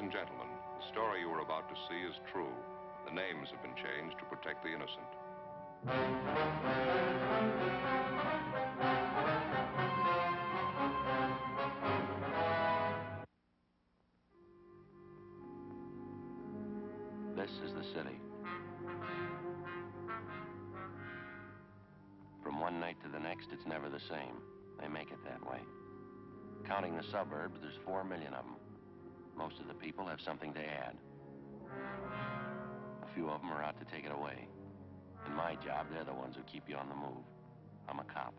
and gentlemen, the story you are about to see is true. The names have been changed to protect the innocent. This is the city. From one night to the next, it's never the same. They make it that way. Counting the suburbs, there's 4 million of them. Most of the people have something to add. A few of them are out to take it away. In my job, they're the ones who keep you on the move. I'm a cop.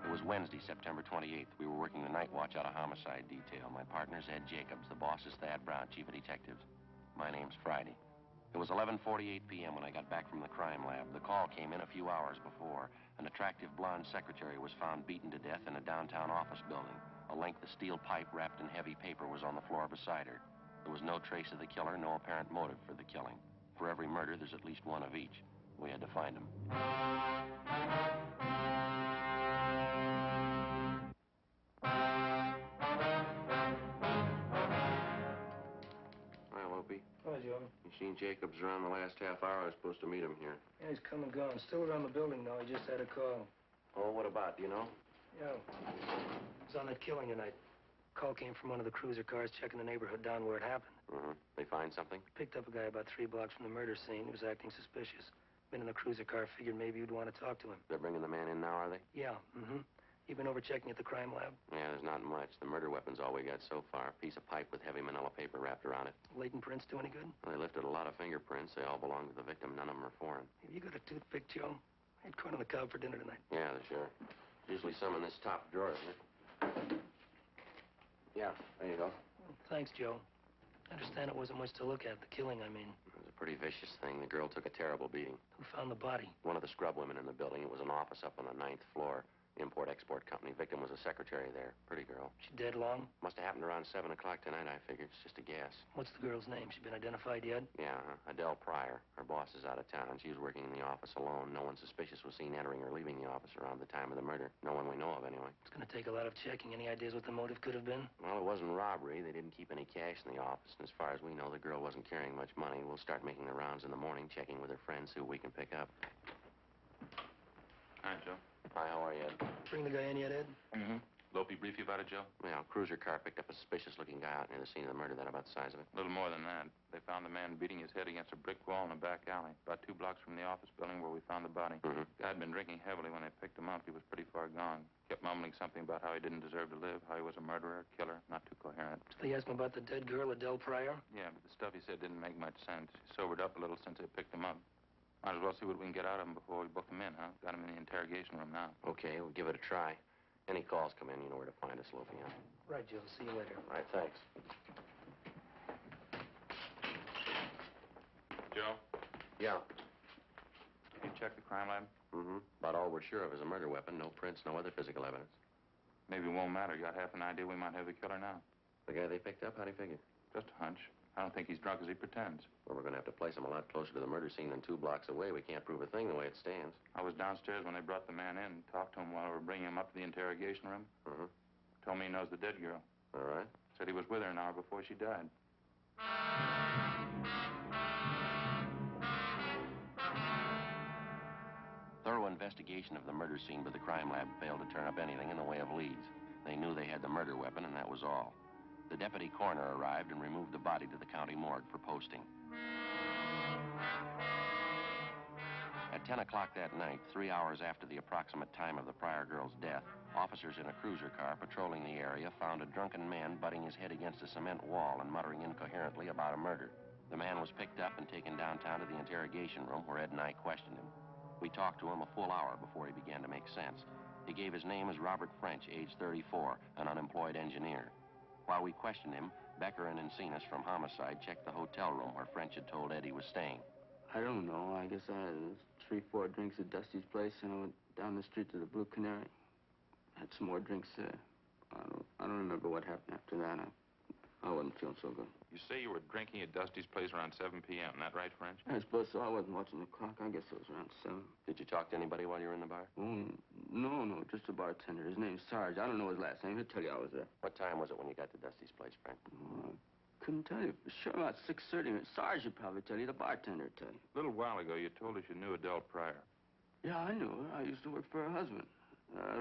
It was Wednesday, September 28th. We were working the night watch out of homicide detail. My partner's Ed Jacobs. The boss is Thad Brown, chief of detectives. My name's Friday. It was 11:48 p.m. when I got back from the crime lab. The call came in a few hours before. An attractive blonde secretary was found beaten to death in a downtown office building. A length of steel pipe wrapped in heavy paper was on the floor beside her. There was no trace of the killer, no apparent motive for the killing. For every murder, there's at least one of each. We had to find him. Hi, Opie. Hi, Joe. You seen Jacobs around the last half hour? I was supposed to meet him here. Yeah, he's come and gone. Still around the building now. He just had a call. Oh, what about? Do you know? Yeah. He was on that killing tonight. Call came from one of the cruiser cars checking the neighborhood down where it happened. Mm-hmm. They find something? Picked up a guy about 3 blocks from the murder scene. He was acting suspicious. Been in the cruiser car. Figured maybe you'd want to talk to him. They're bringing the man in now, are they? Yeah, You've been over checking at the crime lab? Yeah, there's not much. The murder weapon's all we got so far. A piece of pipe with heavy manila paper wrapped around it. Latent prints do any good? Well, they lifted a lot of fingerprints. They all belong to the victim. None of them are foreign. Have you got a toothpick, Joe? I had corn on the cob for dinner tonight. Yeah, there's sure. Usually some in this top drawer, isn't it? Yeah, there you go. Well, thanks, Joe. I understand it wasn't much to look at, the killing, I mean. It was a pretty vicious thing. The girl took a terrible beating. Who found the body? One of the scrub women in the building. It was an office up on the 9th floor. Import-export company. Victim was a secretary there. Pretty girl. She dead long? Must have happened around 7 o'clock tonight, I figured. It's just a guess. What's the girl's name? She been identified yet? Yeah, Adele Pryor. Her boss is out of town. She was working in the office alone. No one suspicious was seen entering or leaving the office around the time of the murder. No one we know of, anyway. It's going to take a lot of checking. Any ideas what the motive could have been? Well, it wasn't robbery. They didn't keep any cash in the office. And as far as we know, the girl wasn't carrying much money. We'll start making the rounds in the morning, checking with her friends, see what we can pick up. Hi, Joe. Hi, how are you, Ed? Bring the guy in yet, Ed? Mm-hmm. Lopey brief you about it, Joe? Yeah, a cruiser car picked up a suspicious-looking guy out near the scene of the murder. That about the size of it? A little more than that. They found the man beating his head against a brick wall in a back alley, about 2 blocks from the office building where we found the body. Mm-hmm. Guy had been drinking heavily when they picked him up. He was pretty far gone. Kept mumbling something about how he didn't deserve to live, how he was a murderer, killer, not too coherent. Did they ask him about the dead girl, Adele Pryor? Yeah, but the stuff he said didn't make much sense. He sobered up a little since they picked him up. Might as well see what we can get out of him before we book him in, huh? Got him in the interrogation room now. Okay, we'll give it a try. Any calls come in, you know where to find us, Loafy, huh? Right, Joe. See you later. All right, thanks. Joe? Yeah. You check the crime lab? Mm-hmm. About all we're sure of is a murder weapon. No prints, no other physical evidence. Maybe it won't matter. You got half an idea we might have the killer now. The guy they picked up, how'd he figure? Just a hunch. I don't think he's drunk as he pretends. Well, we're going to have to place him a lot closer to the murder scene than 2 blocks away. We can't prove a thing the way it stands. I was downstairs when they brought the man in and talked to him while we were bringing him up to the interrogation room. Mm-hmm. Told me he knows the dead girl. All right. Said he was with her an hour before she died. Thorough investigation of the murder scene by the crime lab failed to turn up anything in the way of leads. They knew they had the murder weapon, and that was all. The deputy coroner arrived and removed the body to the county morgue for posting. At 10 o'clock that night, 3 hours after the approximate time of the Pryor girl's death, officers in a cruiser car patrolling the area found a drunken man butting his head against a cement wall and muttering incoherently about a murder. The man was picked up and taken downtown to the interrogation room where Ed and I questioned him. We talked to him a full hour before he began to make sense. He gave his name as Robert French, age 34, an unemployed engineer. While we questioned him, Becker and Encinas from Homicide checked the hotel room where French had told Ed he was staying. I don't know. I guess I had 3-4 drinks at Dusty's place, and I went down the street to the Blue Canary. Had some more drinks there. I don't remember what happened after that. I wasn't feeling so good. You say you were drinking at Dusty's place around 7 p.m., isn't that right, French? I suppose so. I wasn't watching the clock. I guess it was around 7. Did you talk to anybody while you were in the bar? No, No, just a bartender. His name's Sarge. I don't know his last name. He'll tell you I was there. What time was it when you got to Dusty's place, Frank? Couldn't tell you. For sure, about 6:30. Sarge would probably tell you. The bartender would tell you. A little while ago, you told us you knew Adele Pryor. Yeah, I knew her. I used to work for her husband.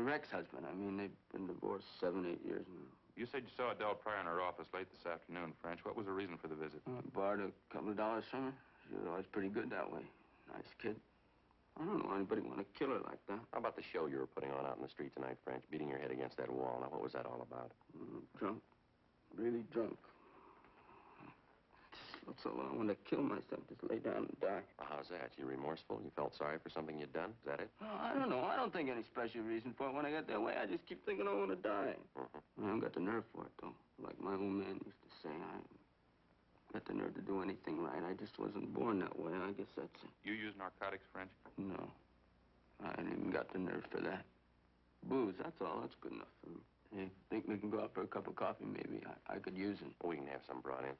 Rex's husband. I mean, they've been divorced 7, 8 years now. You said you saw Adele Pryor in her office late this afternoon, French. What was the reason for the visit? I borrowed a couple of dollars from her. She was always pretty good that way. Nice kid. I don't know anybody want to kill her like that. How about the show you were putting on out in the street tonight, French? Beating your head against that wall. Now, what was that all about? Drunk. Really drunk. Just so I want to kill myself. Just lay down and die. Well, how's that? You remorseful? You felt sorry for something you'd done? Is that it? Oh, I don't know. I don't think any special reason for it. When I get that way, I just keep thinking I want to die. I haven't got the nerve for it, though. Like my old man used to say, I got the nerve to do anything right. I just wasn't born that way. I guess that's it. You use narcotics, French? No. I ain't even got the nerve for that. Booze, that's all. That's good enough for me. Hey, think we can go out for a cup of coffee, maybe? I could use it. We can have some brought in.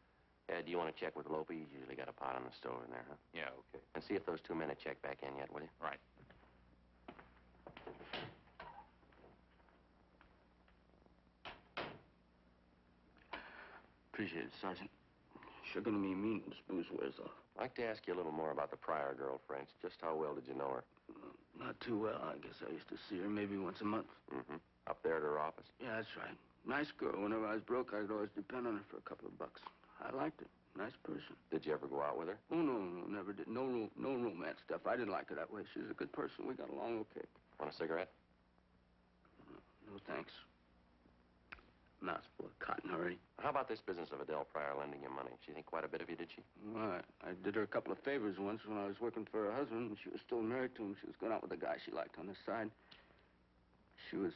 Do you want to check with Lope? He's usually got a pot on the stove in there, huh? Yeah, okay. And see if those 2 men have checked back in yet, will you? Right. Appreciate it, Sergeant. Sure gonna be mean when this booze wears off. I'd like to ask you a little more about the Pryor girl, French. Just how well did you know her? Not too well. I guess I used to see her maybe once a month. Up there at her office? Yeah, that's right. Nice girl. Whenever I was broke, I could always depend on her for a couple of bucks. I liked her. Nice person. Did you ever go out with her? Oh, no, never did. No romance stuff. I didn't like her that way. She was a good person. We got along okay. Want a cigarette? No, thanks. Mouth's full of cotton already. How about this business of Adele Pryor lending you money? She think quite a bit of you, did she? Well, I did her a couple of favors once when I was working for her husband, and she was still married to him. She was going out with a guy she liked on the side. She was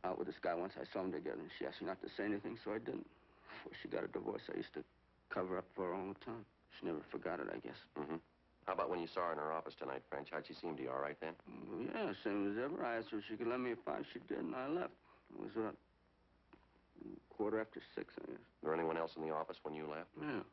out with this guy once. I saw them together, and she asked me not to say anything, so I didn't. Before she got a divorce, I used to cover up for her all the time. She never forgot it, I guess. How about when you saw her in her office tonight, French? How'd she seem to you, all right then? Well, yeah, same as ever. I asked her if she could lend me a $5. She did, and I left. It was about 6:15, I guess. Was there anyone else in the office when you left? Yeah.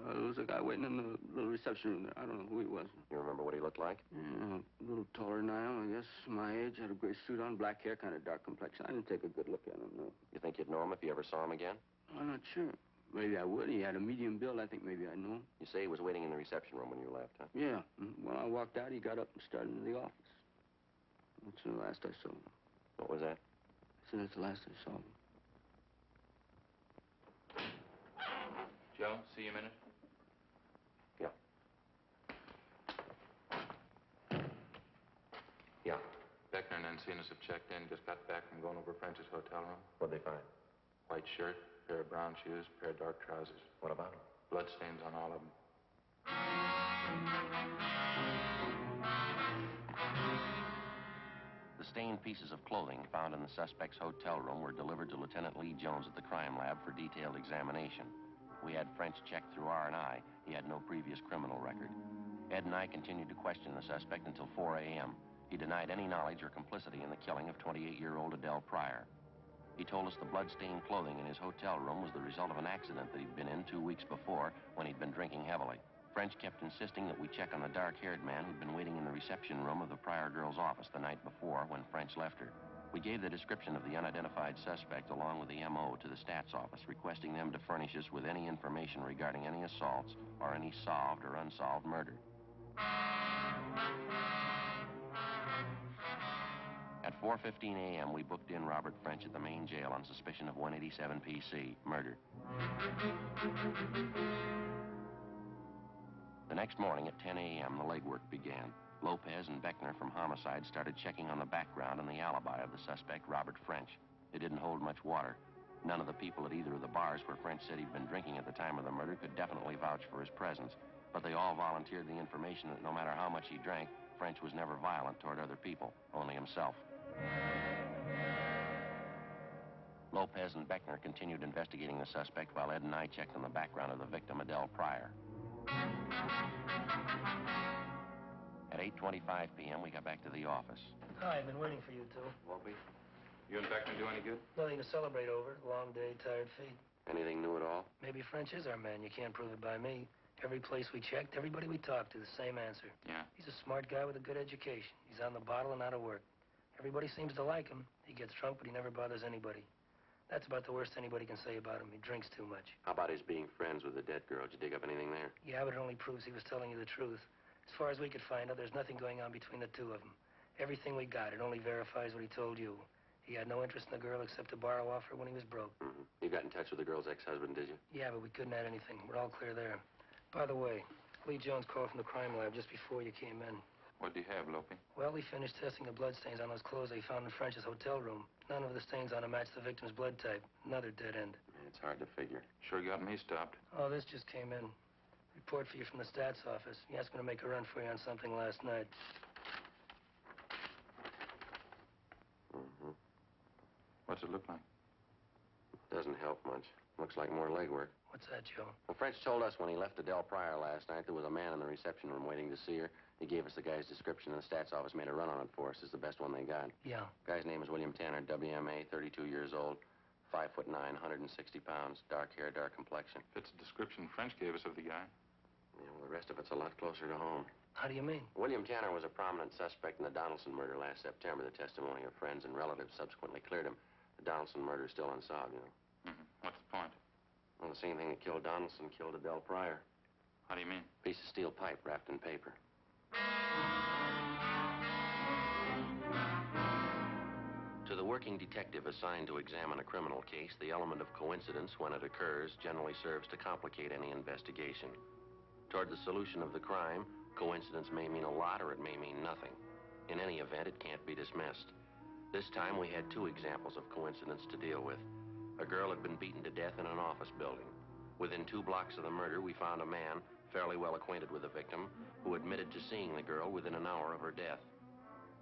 There was a guy waiting in the little reception room there. I don't know who he was. You remember what he looked like? Yeah, a little taller than I am, I guess. My age, had a gray suit on, black hair, kind of dark complexion. I didn't take a good look at him, no. You think you'd know him if you ever saw him again? I'm not sure. Maybe I would. He had a medium build. I think maybe I knew him. You say he was waiting in the reception room when you left, huh? Yeah. When I walked out, he got up and started into the office. That's the last I saw him. What was that? I said that's the last I saw him. Joe, see you a minute? Yeah. Yeah. Beckner and Encinas have checked in. Just got back from going over French's hotel room. What'd they find? White shirt, pair of brown shoes, pair of dark trousers. What about them? Bloodstains on all of them. The stained pieces of clothing found in the suspect's hotel room were delivered to Lieutenant Lee Jones at the crime lab for detailed examination. We had French checked through R&I. He had no previous criminal record. Ed and I continued to question the suspect until 4 a.m. He denied any knowledge or complicity in the killing of 28-year-old Adele Pryor. He told us the blood-stained clothing in his hotel room was the result of an accident that he'd been in 2 weeks before when he'd been drinking heavily. French kept insisting that we check on the dark-haired man who'd been waiting in the reception room of the Pryor girl's office the night before when French left her. We gave the description of the unidentified suspect along with the M.O. to the stats office, requesting them to furnish us with any information regarding any assaults or any solved or unsolved murder. At 4:15 a.m., we booked in Robert French at the main jail on suspicion of 187 PC, murder. The next morning at 10 a.m., the legwork began. Lopez and Beckner from Homicide started checking on the background and the alibi of the suspect, Robert French. It didn't hold much water. None of the people at either of the bars where French said he'd been drinking at the time of the murder could definitely vouch for his presence, but they all volunteered the information that no matter how much he drank, French was never violent toward other people, only himself. Lopez and Beckner continued investigating the suspect while Ed and I checked on the background of the victim, Adele Pryor. At 8:25 p.m., we got back to the office. Hi, I've been waiting for you two. Wolpe? You and Beckner do any good? Nothing to celebrate over. Long day, tired feet. Anything new at all? Maybe French is our man. You can't prove it by me. Every place we checked, everybody we talked to, the same answer. Yeah. He's a smart guy with a good education. He's on the bottle and out of work. Everybody seems to like him. He gets drunk, but he never bothers anybody. That's about the worst anybody can say about him. He drinks too much. How about his being friends with the dead girl? Did you dig up anything there? Yeah, but it only proves he was telling you the truth. As far as we could find out, there's nothing going on between the two of them. Everything we got, it only verifies what he told you. He had no interest in the girl except to borrow off her when he was broke. Mm-hmm. You got in touch with the girl's ex-husband, did you? Yeah, but we couldn't add anything. We're all clear there. By the way, Lee Jones called from the crime lab just before you came in. What do you have, Lope? Well, he finished testing the blood stains on those clothes they found in French's hotel room. None of the stains on them matched the victim's blood type. Another dead end. It's hard to figure. Sure got me stopped. Oh, this just came in. Report for you from the stats office. He asked me to make a run for you on something last night. Mm-hmm. What's it look like? Doesn't help much. Looks like more legwork. What's that, Joe? Well, French told us when he left Adele Pryor last night there was a man in the reception room waiting to see her. He gave us the guy's description, and the stats office made a run on it for us. It's the best one they got. Yeah. Guy's name is William Tanner, WMA, 32 years old, 5'9", 160 pounds, dark hair, dark complexion. Fits the description French gave us of the guy. You know, the rest of it's a lot closer to home. How do you mean? William Tanner was a prominent suspect in the Donaldson murder last September. The testimony of friends and relatives subsequently cleared him. The Donaldson murder is still unsolved, you know. Mm-hmm. What's the point? Well, the same thing that killed Donaldson killed Adele Pryor. How do you mean? Piece of steel pipe wrapped in paper. To the working detective assigned to examine a criminal case, the element of coincidence, when it occurs, generally serves to complicate any investigation. Toward the solution of the crime, coincidence may mean a lot or it may mean nothing. In any event, it can't be dismissed. This time, we had two examples of coincidence to deal with. A girl had been beaten to death in an office building. Within 2 blocks of the murder, we found a man, fairly well acquainted with the victim, who admitted to seeing the girl within an hour of her death.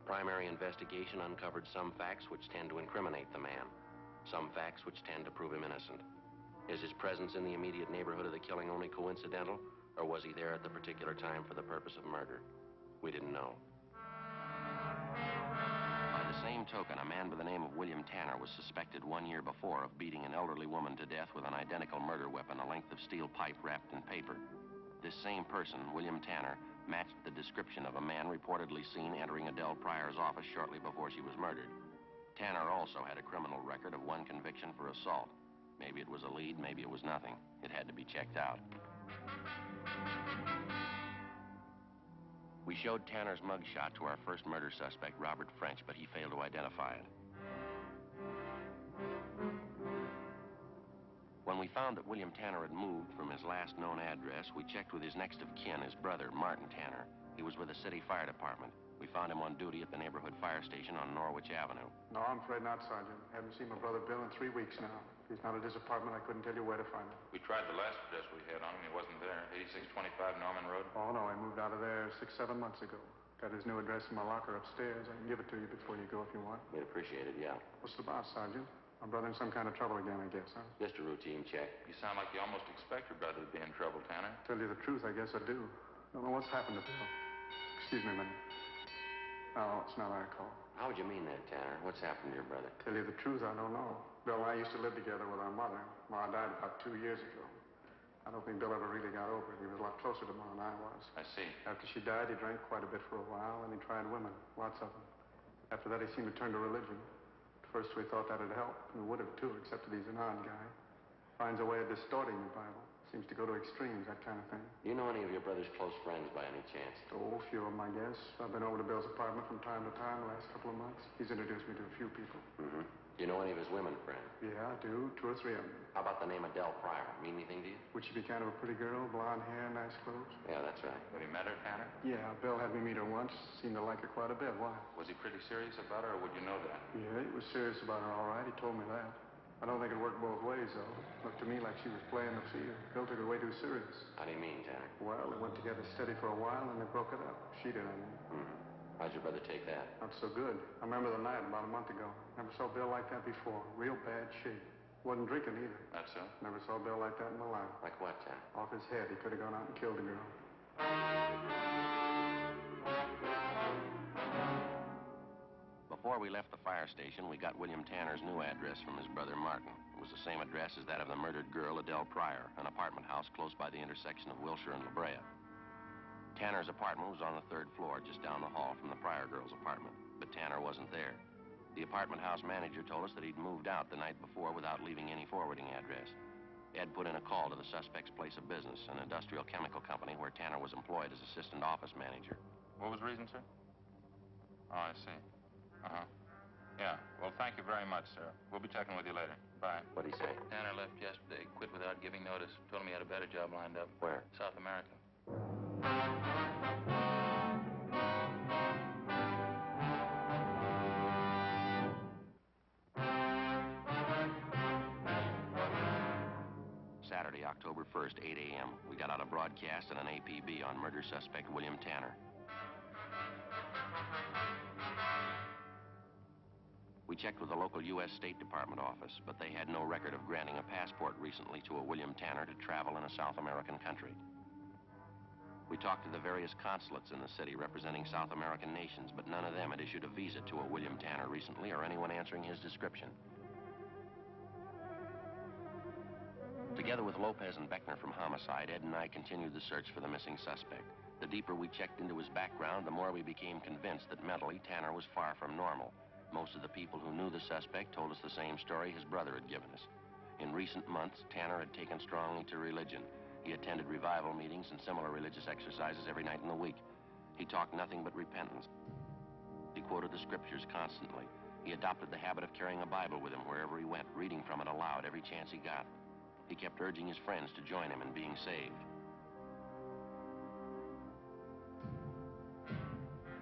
Primary investigation uncovered some facts which tend to incriminate the man, some facts which tend to prove him innocent. Is his presence in the immediate neighborhood of the killing only coincidental, or was he there at the particular time for the purpose of murder? We didn't know. By the same token, a man by the name of William Tanner was suspected 1 year before of beating an elderly woman to death with an identical murder weapon, a length of steel pipe wrapped in paper. This same person, William Tanner, matched the description of a man reportedly seen entering Adele Pryor's office shortly before she was murdered. Tanner also had a criminal record of 1 conviction for assault. Maybe it was a lead, maybe it was nothing. It had to be checked out. We showed Tanner's mugshot to our first murder suspect, Robert French, but he failed to identify it. When we found that William Tanner had moved from his last known address, we checked with his next of kin, his brother, Martin Tanner. He was with the city fire department. We found him on duty at the neighborhood fire station on Norwich Avenue. No, I'm afraid not, Sergeant. Haven't seen my brother Bill in 3 weeks now. If he's not at his apartment, I couldn't tell you where to find him. We tried the last address we had on him. He wasn't there. 8625 Norman Road. Oh, no, I moved out of there 6, 7 months ago. Got his new address in my locker upstairs. I can give it to you before you go if you want. We'd appreciate it, yeah. What's the boss, Sergeant? My brother in some kind of trouble again, I guess, huh? Just a routine check. You sound like you almost expect your brother to be in trouble, Tanner. Tell you the truth, I guess I do. Don't know what's happened to Bill. Excuse me a minute. No, it's not our call. How would you mean that, Tanner? What's happened to your brother? Tell you the truth, I don't know. Bill and I used to live together with our mother. Ma died about 2 years ago. I don't think Bill ever really got over it. He was a lot closer to Ma than I was. I see. After she died, he drank quite a bit for a while, and he tried women, lots of them. After that, he seemed to turn to religion. At first, we thought that'd help, and it would have, too, except that he's an odd guy. Finds a way of distorting the Bible. Seems to go to extremes, that kind of thing. Do you know any of your brother's close friends by any chance? Oh, a few of them, I guess. I've been over to Bill's apartment from time to time the last couple of months. He's introduced me to a few people. Mm-hmm. Do you know any of his women friends? Yeah, I do. 2 or 3 of them. How about the name Adele Pryor? Mean anything to you? Would she be kind of a pretty girl? Blonde hair, nice clothes? Yeah, that's right. Have you met her, Tanner? Yeah, Bill had me meet her once. Seemed to like her quite a bit. Why? Was he pretty serious about her, or would you know that? Yeah, he was serious about her, all right. He told me that. I don't think it worked both ways, though. Looked to me like she was playing the field. Bill took it way too serious. How do you mean, Tanner? Well, they went together steady for a while, and they broke it up. She did, I mean. Mm-hmm. How'd your brother take that? Not so good. I remember the night about a month ago. Never saw Bill like that before. Real bad shape. Wasn't drinking either. That's so? Never saw Bill like that in my life. Like what, Tanner? Off his head. He could have gone out and killed the girl. Before we left the fire station, we got William Tanner's new address from his brother Martin. It was the same address as that of the murdered girl, Adele Pryor, an apartment house close by the intersection of Wilshire and La Brea. Tanner's apartment was on the 3rd floor, just down the hall from the Pryor girl's apartment, but Tanner wasn't there. The apartment house manager told us that he'd moved out the night before without leaving any forwarding address. Ed put in a call to the suspect's place of business, an industrial chemical company where Tanner was employed as assistant office manager. What was the reason, sir? Oh, I see. Uh-huh. Yeah. Well, thank you very much, sir. We'll be checking with you later. Bye. What'd he say? Tanner left yesterday, quit without giving notice. Told him he had a better job lined up. Where? South America. Saturday, October 1st, 8 a.m. We got out a broadcast and an APB on murder suspect William Tanner. We checked with the local U.S. State Department office, but they had no record of granting a passport recently to a William Tanner to travel in a South American country. We talked to the various consulates in the city representing South American nations, but none of them had issued a visa to a William Tanner recently or anyone answering his description. Together with Lopez and Beckner from Homicide, Ed and I continued the search for the missing suspect. The deeper we checked into his background, the more we became convinced that mentally Tanner was far from normal. Most of the people who knew the suspect told us the same story his brother had given us. In recent months, Tanner had taken strongly to religion. He attended revival meetings and similar religious exercises every night in the week. He talked nothing but repentance. He quoted the scriptures constantly. He adopted the habit of carrying a Bible with him wherever he went, reading from it aloud every chance he got. He kept urging his friends to join him in being saved.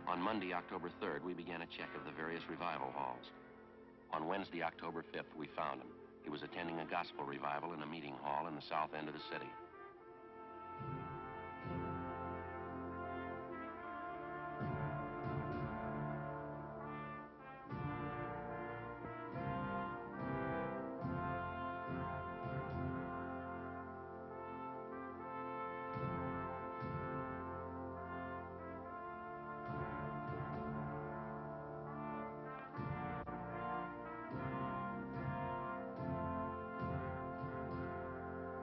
On Monday, October 3rd, we began a check of the various revival halls. On Wednesday, October 5th, we found him. He was attending a gospel revival in a meeting hall in the south end of the city.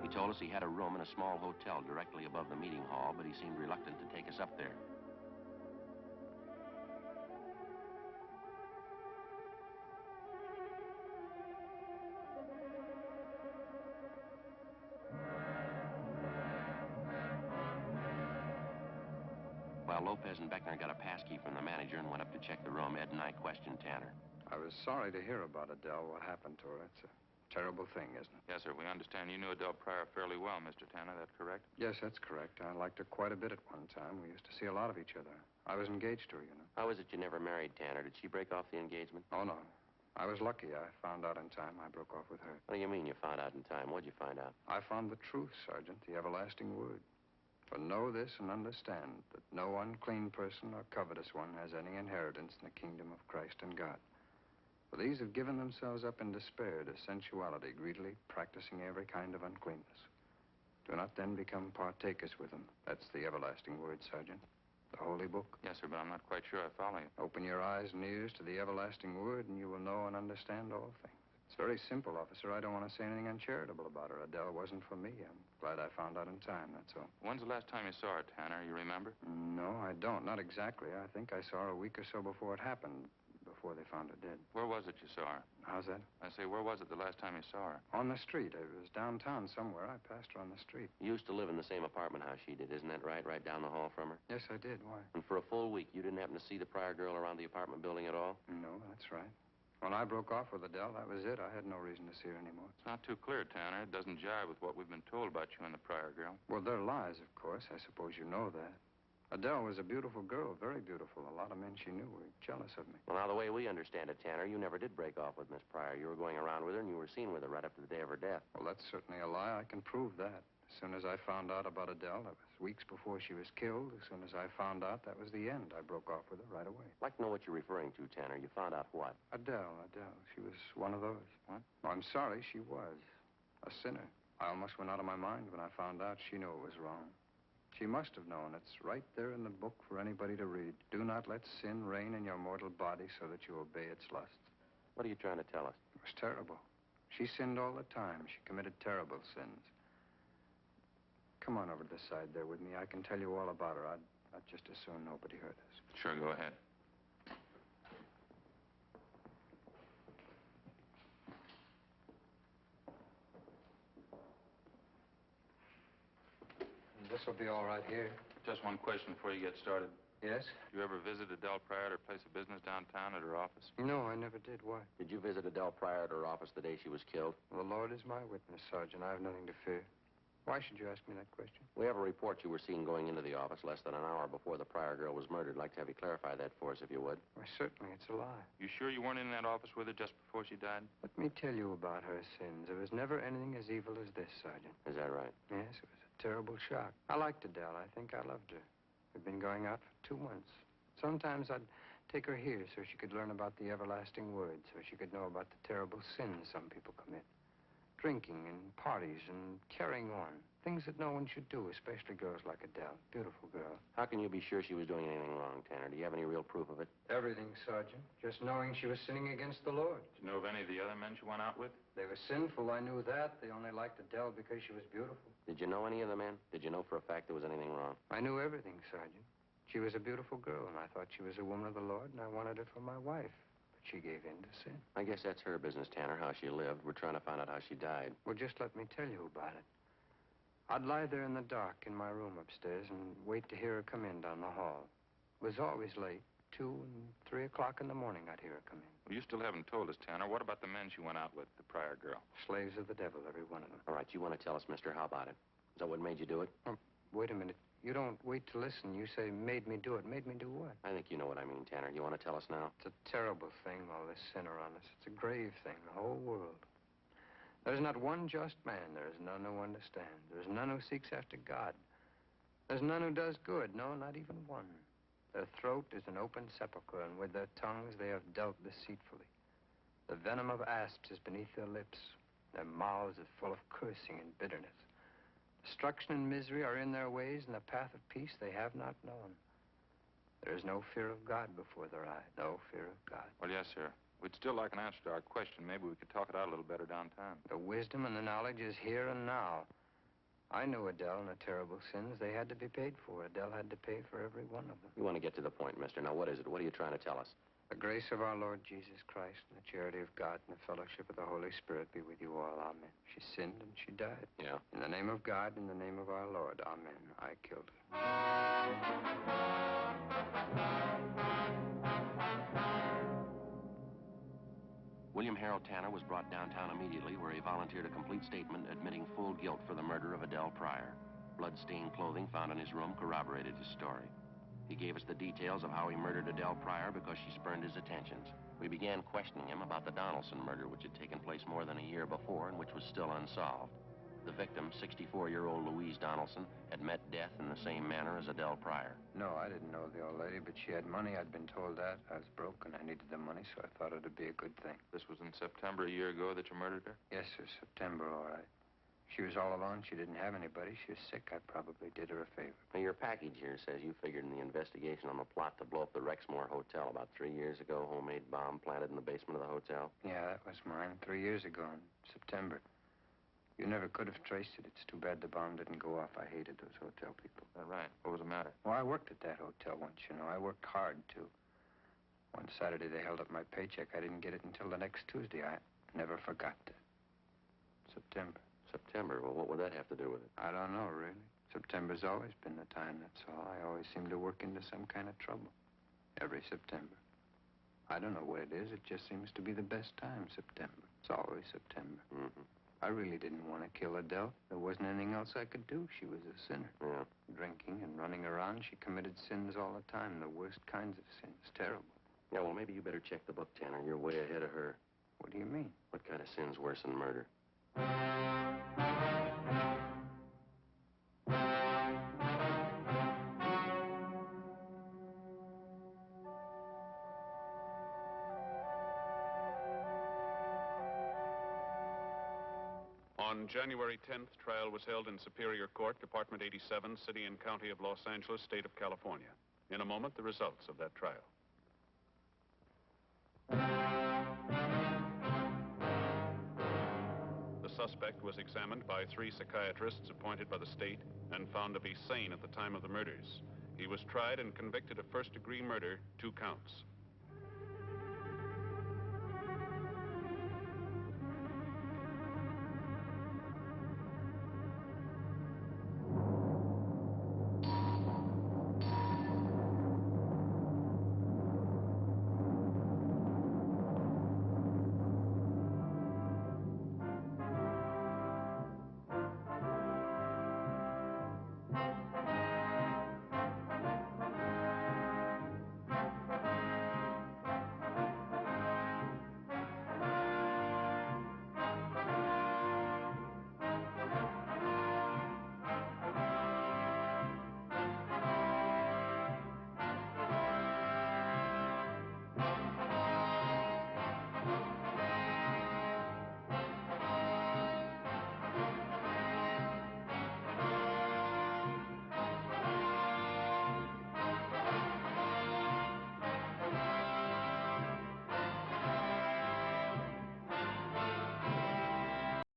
He told us he had a room in a small hotel directly above the meeting hall, but he seemed reluctant to take us up there. While Lopez and Beckner got a passkey from the manager and went up to check the room, Ed and I questioned Tanner. I was sorry to hear about Adele, what happened to her. It's a terrible thing, isn't it? Yes, sir. We understand you knew Adele Pryor fairly well, Mr. Tanner. That correct? Yes, that's correct. I liked her quite a bit at one time. We used to see a lot of each other. I was engaged to her, you know. How is it you never married Tanner? Did she break off the engagement? Oh, no. I was lucky. I found out in time. I broke off with her. What do you mean you found out in time? What'd you find out? I found the truth, Sergeant, the everlasting word. For know this and understand that no unclean person or covetous one has any inheritance in the kingdom of Christ and God. For these have given themselves up in despair to sensuality, greedily practicing every kind of uncleanness. Do not then become partakers with them. That's the everlasting word, Sergeant. The holy book. Yes, sir, but I'm not quite sure I follow you. Open your eyes and ears to the everlasting word, and you will know and understand all things. It's very simple, officer. I don't want to say anything uncharitable about her. Adele wasn't for me. I'm glad I found out in time, that's all. When's the last time you saw her, Tanner? You remember? No, I don't. Not exactly. I think I saw her a week or so before it happened, before they found her dead. Where was it you saw her? How's that? I say, where was it the last time you saw her? On the street. It was downtown somewhere. I passed her on the street. You used to live in the same apartment house she did, isn't that right? Right down the hall from her? Yes, I did. Why? And for a full week, you didn't happen to see the Pryor girl around the apartment building at all? No, that's right. When I broke off with Adele, that was it. I had no reason to see her anymore. It's not too clear, Tanner. It doesn't jive with what we've been told about you and the Pryor girl. Well, they're lies, of course. I suppose you know that. Adele was a beautiful girl, very beautiful. A lot of men she knew were jealous of me. Well, now, the way we understand it, Tanner, you never did break off with Miss Pryor. You were going around with her, and you were seen with her right up to the day of her death. Well, that's certainly a lie. I can prove that. As soon as I found out about Adele, that was weeks before she was killed. As soon as I found out, that was the end. I broke off with her right away. I'd like to know what you're referring to, Tanner. You found out what? Adele. She was one of those. What? Well, I'm sorry, she was. A sinner. I almost went out of my mind when I found out she knew it was wrong. She must have known. It's right there in the book for anybody to read. Do not let sin reign in your mortal body so that you obey its lusts. What are you trying to tell us? It was terrible. She sinned all the time. She committed terrible sins. Come on over to the side there with me. I can tell you all about her. I'd just as soon nobody heard us. Sure, go ahead. This will be all right here. Just one question before you get started. Yes? Did you ever visit Adele Pryor at her place of business downtown at her office? No, I never did. Why? Did you visit Adele Pryor at her office the day she was killed? Well, the Lord is my witness, Sergeant. I have nothing to fear. Why should you ask me that question? We have a report you were seen going into the office less than an hour before the Pryor girl was murdered. I'd like to have you clarify that for us, if you would. Why, certainly, it's a lie. You sure you weren't in that office with her just before she died? Let me tell you about her sins. There was never anything as evil as this, Sergeant. Is that right? Yes, it was a terrible shock. I liked Adele. I think I loved her. We'd been going out for 2 months. Sometimes I'd take her here so she could learn about the everlasting word, so she could know about the terrible sins some people commit. Drinking and parties and carrying on. Things that no one should do, especially girls like Adele. Beautiful girl. How can you be sure she was doing anything wrong, Tanner? Do you have any real proof of it? Everything, Sergeant. Just knowing she was sinning against the Lord. Did you know of any of the other men she went out with? They were sinful, I knew that. They only liked Adele because she was beautiful. Did you know any of the men? Did you know for a fact there was anything wrong? I knew everything, Sergeant. She was a beautiful girl, and I thought she was a woman of the Lord, and I wanted her for my wife. But she gave in to sin. I guess that's her business, Tanner, how she lived. We're trying to find out how she died. Well, just let me tell you about it. I'd lie there in the dark in my room upstairs and wait to hear her come in down the hall. It was always late. 2 and 3 o'clock in the morning, I'd hear her come in. Well, you still haven't told us, Tanner. What about the men she went out with, the Pryor girl? Slaves of the devil, every one of them. All right, you want to tell us, mister, how about it? Is that what made you do it? Oh, wait a minute. You don't wait to listen. You say, made me do it. Made me do what? I think you know what I mean, Tanner. You want to tell us now? It's a terrible thing, all this sin around us. It's a grave thing, the whole world. There's not one just man. There is none who understands. There is none who seeks after God. There's none who does good. No, not even one. Their throat is an open sepulchre, and with their tongues they have dealt deceitfully. The venom of asps is beneath their lips. Their mouths are full of cursing and bitterness. Destruction and misery are in their ways, and the path of peace they have not known. There is no fear of God before their eyes. No fear of God. Well, yes, sir. We'd still like an answer to our question. Maybe we could talk it out a little better downtown. The wisdom and the knowledge is here and now. I knew Adele and her terrible sins. They had to be paid for. Adele had to pay for every one of them. You want to get to the point, mister. Now, what is it? What are you trying to tell us? The grace of our Lord Jesus Christ and the charity of God and the fellowship of the Holy Spirit be with you all. Amen. She sinned and she died. Yeah. In the name of God, in the name of our Lord. Amen. I killed her. William Harold Tanner was brought downtown immediately, where he volunteered a complete statement admitting full guilt for the murder of Adele Pryor. Blood-stained clothing found in his room corroborated his story. He gave us the details of how he murdered Adele Pryor because she spurned his attentions. We began questioning him about the Donaldson murder, which had taken place more than a year before and which was still unsolved. The victim, 64-year-old Louise Donaldson, had met death in the same manner as Adele Pryor. No, I didn't know the old lady, but she had money. I'd been told that. I was broke and I needed the money, so I thought it'd be a good thing. This was in September a year ago that you murdered her? Yes, sir, September, all right. She was all alone. She didn't have anybody. She was sick. I probably did her a favor. Now, your package here says you figured in the investigation on the plot to blow up the Rexmore Hotel about 3 years ago, homemade bomb planted in the basement of the hotel. Yeah, that was mine 3 years ago in September. You never could have traced it. It's too bad the bomb didn't go off. I hated those hotel people. All right. What was the matter? Well, I worked at that hotel once, you know. I worked hard, too. One Saturday, they held up my paycheck. I didn't get it until the next Tuesday. I never forgot that. September. September? Well, what would that have to do with it? I don't know, really. September's always been the time, that's all. I always seem to work into some kind of trouble. Every September. I don't know what it is. It just seems to be the best time, September. It's always September. Mm-hmm. I really didn't want to kill Adele. There wasn't anything else I could do. She was a sinner. Yeah. Drinking and running around, she committed sins all the time, the worst kinds of sins. Terrible. Yeah, well, maybe you better check the book, Tanner. You're way ahead of her. What do you mean? What kind of sin's worse than murder? On January 10th, trial was held in Superior Court, Department 87, City and County of Los Angeles, State of California. In a moment, the results of that trial. The suspect was examined by 3 psychiatrists appointed by the state and found to be sane at the time of the murders. He was tried and convicted of first-degree murder, 2 counts.